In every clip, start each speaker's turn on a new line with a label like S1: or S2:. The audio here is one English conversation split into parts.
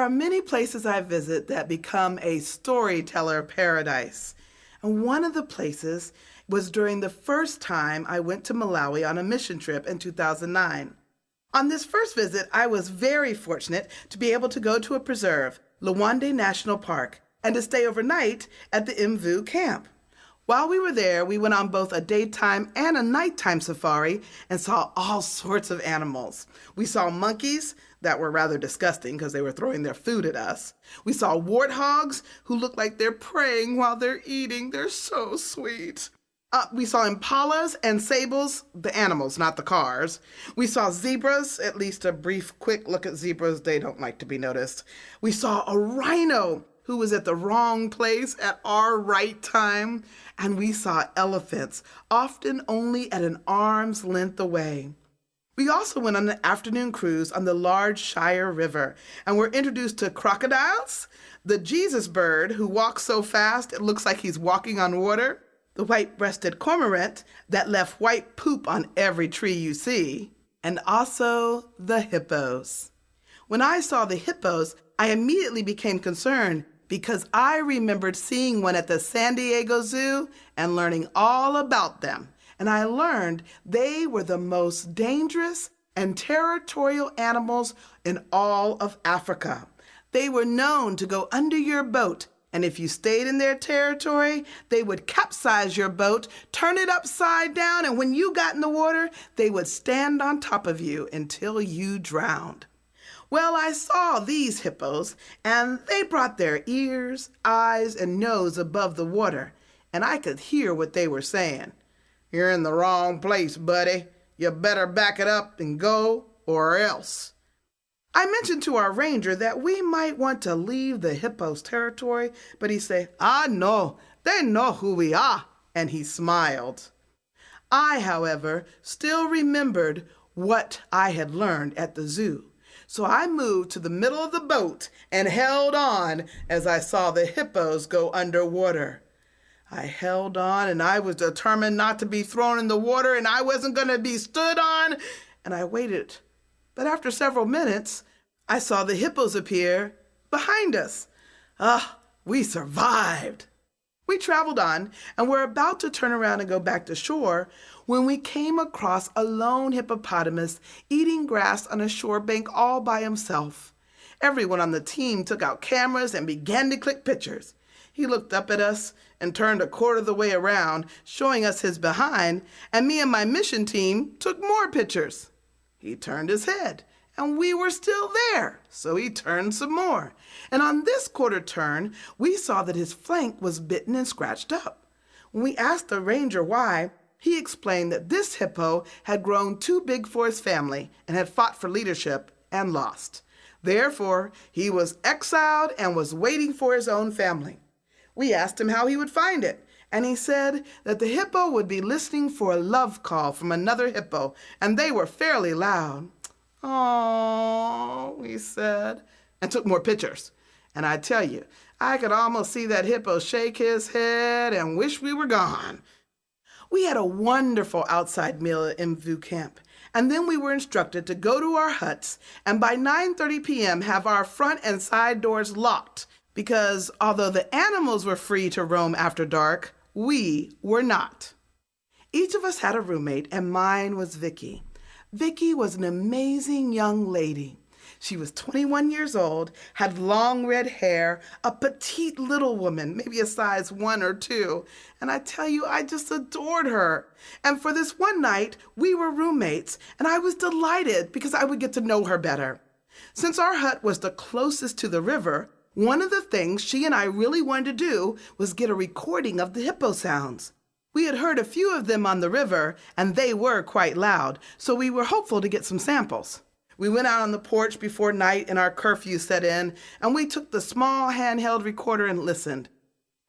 S1: are many places I visit that become a storyteller paradise. And one of the places was during the first time I went to Malawi on a mission trip in 2009. On this first visit, I was very fortunate to be able to go to a preserve, Lwande National Park, and to stay overnight at the Mvu camp. While we were there, we went on both a daytime and a nighttime safari and saw all sorts of animals. We saw monkeys that were rather disgusting because they were throwing their food at us. We saw warthogs who look like they're praying while they're eating. They're so sweet. We saw impalas and sables, the animals, not the cars. We saw zebras, at least a brief, quick look at zebras. They don't like to be noticed. We saw a rhino who was at the wrong place at our right time. And we saw elephants, often only at an arm's length away. We also went on an afternoon cruise on the large Shire River and were introduced to crocodiles, the Jesus bird who walks so fast it looks like he's walking on water, the white-breasted cormorant that left white poop on every tree you see, and also the hippos. When I saw the hippos, I immediately became concerned because I remembered seeing one at the San Diego Zoo and learning all about them. And I learned they were the most dangerous and territorial animals in all of Africa. They were known to go under your boat, and if you stayed in their territory, they would capsize your boat, turn it upside down, and when you got in the water, they would stand on top of you until you drowned. Well, I saw these hippos, and they brought their ears, eyes, and nose above the water, and I could hear what they were saying. "You're in the wrong place, buddy. You better back it up and go, or else." I mentioned to our ranger that we might want to leave the hippos' territory, but he said, "Ah, no, they know who we are," and he smiled. I, however, still remembered what I had learned at the zoo. So I moved to the middle of the boat and held on as I saw the hippos go underwater. I held on and I was determined not to be thrown in the water and I wasn't going to be stood on, and I waited. But after several minutes, I saw the hippos appear behind us. We survived. We traveled on and were about to turn around and go back to shore when we came across a lone hippopotamus eating grass on a shore bank all by himself. Everyone on the team took out cameras and began to click pictures. He looked up at us and turned a quarter of the way around, showing us his behind, and me and my mission team took more pictures. He turned his head, and we were still there, so he turned some more. And on this quarter turn, we saw that his flank was bitten and scratched up. When we asked the ranger why, he explained that this hippo had grown too big for his family and had fought for leadership and lost. Therefore, he was exiled and was waiting for his own family. We asked him how he would find it, and he said that the hippo would be listening for a love call from another hippo, and they were fairly loud. "Oh," we said, and took more pictures. And I tell you, I could almost see that hippo shake his head and wish we were gone. We had a wonderful outside meal at Mvu camp, and then we were instructed to go to our huts and by 9:30 p.m. have our front and side doors locked, because although the animals were free to roam after dark, we were not. Each of us had a roommate, and mine was Vicky. Vicky was an amazing young lady. She was 21 years old, had long red hair, a petite little woman, maybe a size 1 or 2. And I tell you, I just adored her. And for this one night, we were roommates, and I was delighted because I would get to know her better. Since our hut was the closest to the river, one of the things she and I really wanted to do was get a recording of the hippo sounds. We had heard a few of them on the river, and they were quite loud, so we were hopeful to get some samples. We went out on the porch before night and our curfew set in, and we took the small handheld recorder and listened.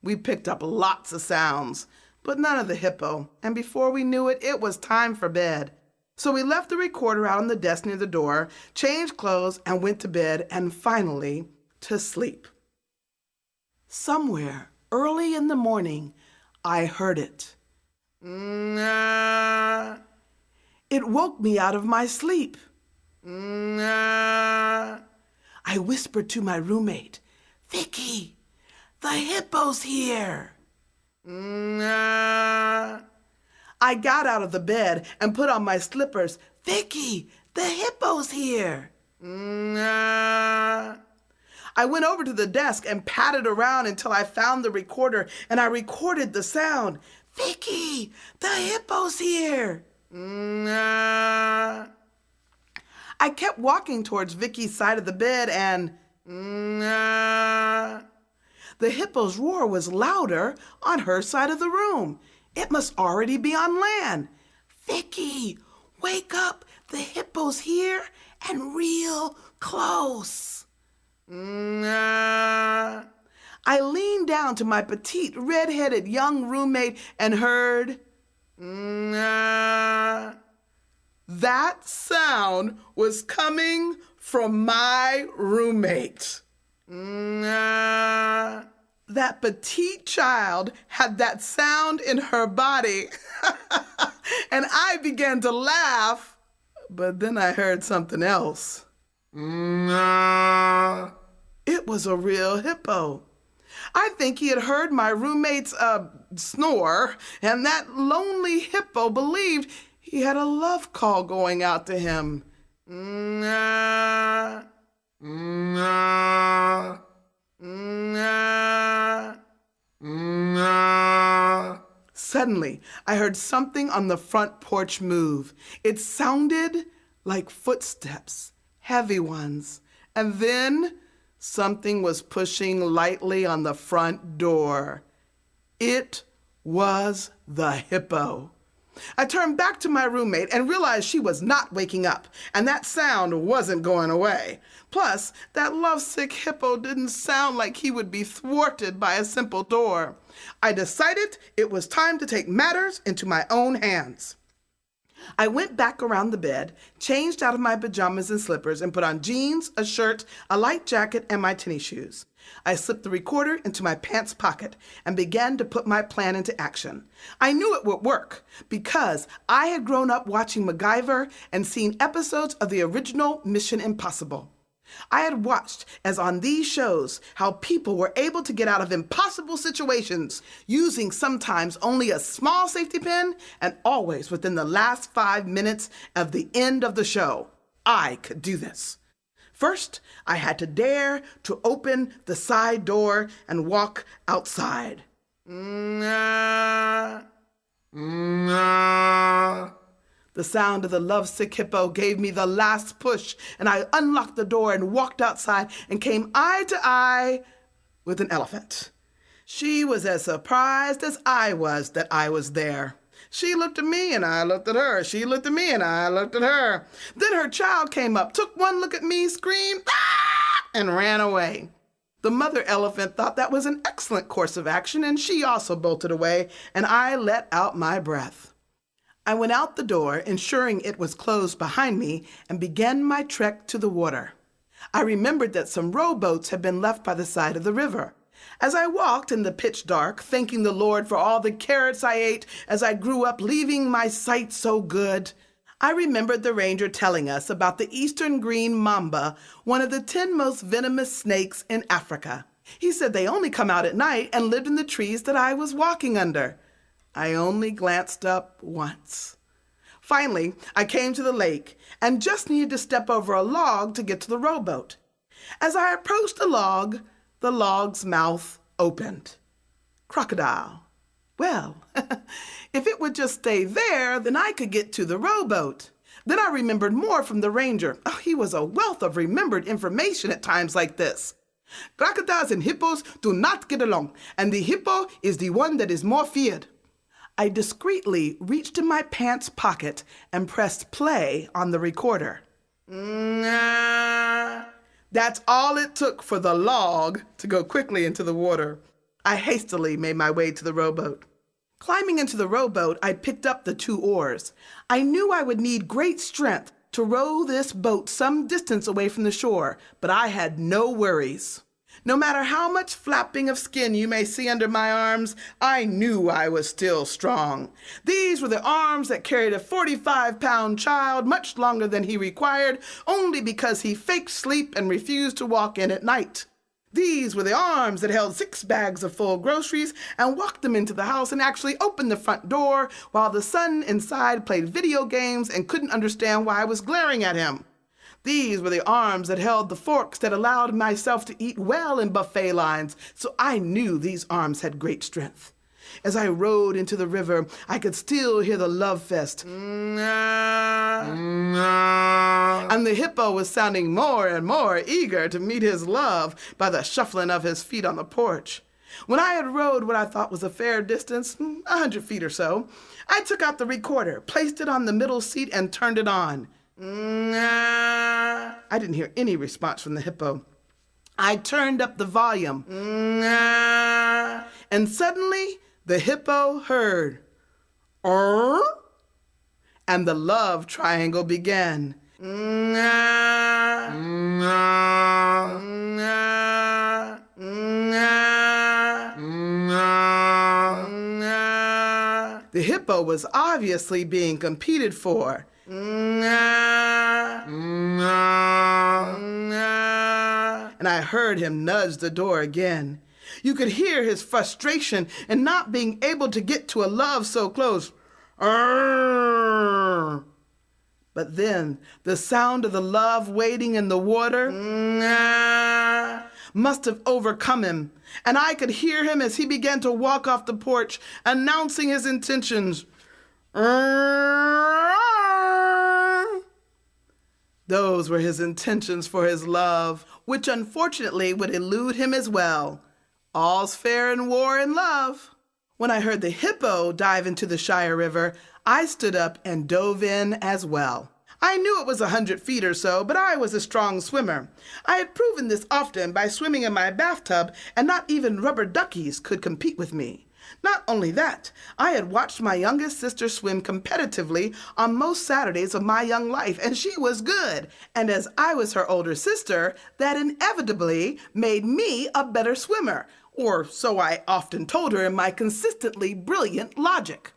S1: We picked up lots of sounds, but none of the hippo, and before we knew it, it was time for bed. So we left the recorder out on the desk near the door, changed clothes, and went to bed, and finally to sleep. Somewhere early in the morning, I heard it. Nah. It woke me out of my sleep. Nah. I I whispered to my roommate, "Vicky, the hippo's here." I got out of the bed and put on my slippers. "Vicky, the hippo's here." I went over to the desk and patted around until I found the recorder, and I recorded the sound. "Vicky, the hippo's here." I kept walking towards Vicky's side of the bed, and the hippo's roar was louder on her side of the room. It must already be on land. "Vicky, wake up. The hippo's here and real close." I leaned down to my petite, red-headed young roommate and heard, that sound was coming from my roommate. That petite child had that sound in her body. And I began to laugh, but then I heard something else. It was a real hippo. I think he had heard my roommate's snore, and that lonely hippo believed he had a love call going out to him. Suddenly, I heard something on the front porch move. It sounded like footsteps, heavy ones, and then something was pushing lightly on the front door. It was the hippo. I turned back to my roommate and realized she was not waking up, and that sound wasn't going away. Plus, that lovesick hippo didn't sound like he would be thwarted by a simple door. I decided it was time to take matters into my own hands. I went back around the bed, changed out of my pajamas and slippers, and put on jeans, a shirt, a light jacket, and my tennis shoes. I slipped the recorder into my pants pocket and began to put my plan into action. I knew it would work because I had grown up watching MacGyver and seen episodes of the original Mission Impossible. I had watched, as on these shows, how people were able to get out of impossible situations using sometimes only a small safety pin and always within the last 5 minutes of the end of the show. I could do this. First, I had to dare to open the side door and walk outside. The sound of the lovesick hippo gave me the last push, and I unlocked the door and walked outside and came eye to eye with an elephant. She was as surprised as I was that I was there. She looked at me and I looked at her. She looked at me and I looked at her. Then her child came up, took one look at me, screamed, "Ah!" and ran away. The mother elephant thought that was an excellent course of action, and she also bolted away, and I let out my breath. I went out the door, ensuring it was closed behind me, and began my trek to the water. I remembered that some rowboats had been left by the side of the river. As I walked in the pitch dark, thanking the Lord for all the carrots I ate as I grew up, leaving my sight so good, I remembered the ranger telling us about the eastern green mamba, one of the 10 most venomous snakes in Africa. He said they only come out at night and lived in the trees that I was walking under. I only glanced up once. Finally, I came to the lake and just needed to step over a log to get to the rowboat. As I approached the log's mouth opened. Crocodile. Well, if it would just stay there, then I could get to the rowboat. Then I remembered more from the ranger. Oh, he was a wealth of remembered information at times like this. Crocodiles and hippos do not get along, and the hippo is the one that is more feared. I discreetly reached in my pants pocket and pressed play on the recorder. That's all it took for the log to go quickly into the water. I hastily made my way to the rowboat. Climbing into the rowboat, I picked up the 2 oars. I knew I would need great strength to row this boat some distance away from the shore, but I had no worries. No matter how much flapping of skin you may see under my arms, I knew I was still strong. These were the arms that carried a 45-pound child much longer than he required, only because he faked sleep and refused to walk in at night. These were the arms that held 6 bags of full groceries and walked them into the house and actually opened the front door while the son inside played video games and couldn't understand why I was glaring at him. These were the arms that held the forks that allowed myself to eat well in buffet lines, so I knew these arms had great strength. As I rode into the river, I could still hear the love fest. And the hippo was sounding more and more eager to meet his love by the shuffling of his feet on the porch. When I had rode what I thought was a fair distance, 100 feet or so, I took out the recorder, placed it on the middle seat, and turned it on. I didn't hear any response from the hippo. I turned up the volume. And suddenly, the hippo heard. And the love triangle began. The hippo was obviously being competed for. And I heard him nudge the door again. You could hear his frustration in not being able to get to a love so close. But then the sound of the love waiting in the water must have overcome him, and I could hear him as he began to walk off the porch, announcing his intentions. Those were his intentions for his love, which unfortunately would elude him as well. All's fair in war and love. When I heard the hippo dive into the Shire River, I stood up and dove in as well. I knew it was 100 feet or so, but I was a strong swimmer. I had proven this often by swimming in my bathtub, and not even rubber duckies could compete with me. Not only that, I had watched my youngest sister swim competitively on most Saturdays of my young life, and she was good. And as I was her older sister, that inevitably made me a better swimmer, or so I often told her in my consistently brilliant logic.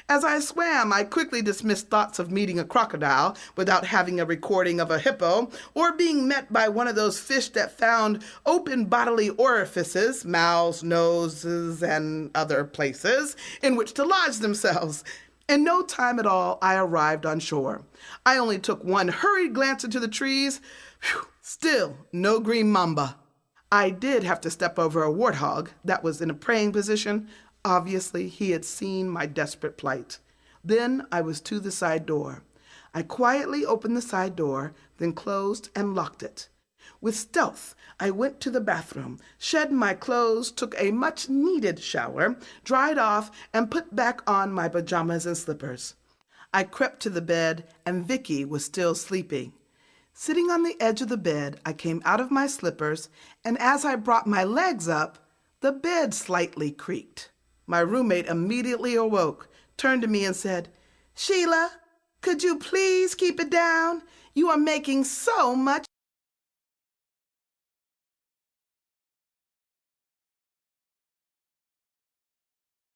S1: As I swam, I quickly dismissed thoughts of meeting a crocodile without having a recording of a hippo, or being met by one of those fish that found open bodily orifices, mouths, noses, and other places, in which to lodge themselves. In no time at all, I arrived on shore. I only took one hurried glance into the trees. Whew, still no green mamba. I did have to step over a warthog that was in a praying position. Obviously, he had seen my desperate plight. Then I was to the side door. I quietly opened the side door, then closed and locked it. With stealth, I went to the bathroom, shed my clothes, took a much-needed shower, dried off, and put back on my pajamas and slippers. I crept to the bed, and Vicky was still sleeping. Sitting on the edge of the bed, I came out of my slippers, and as I brought my legs up, the bed slightly creaked. My roommate immediately awoke, turned to me and said, "Sheila, could you please keep it down? You are making so much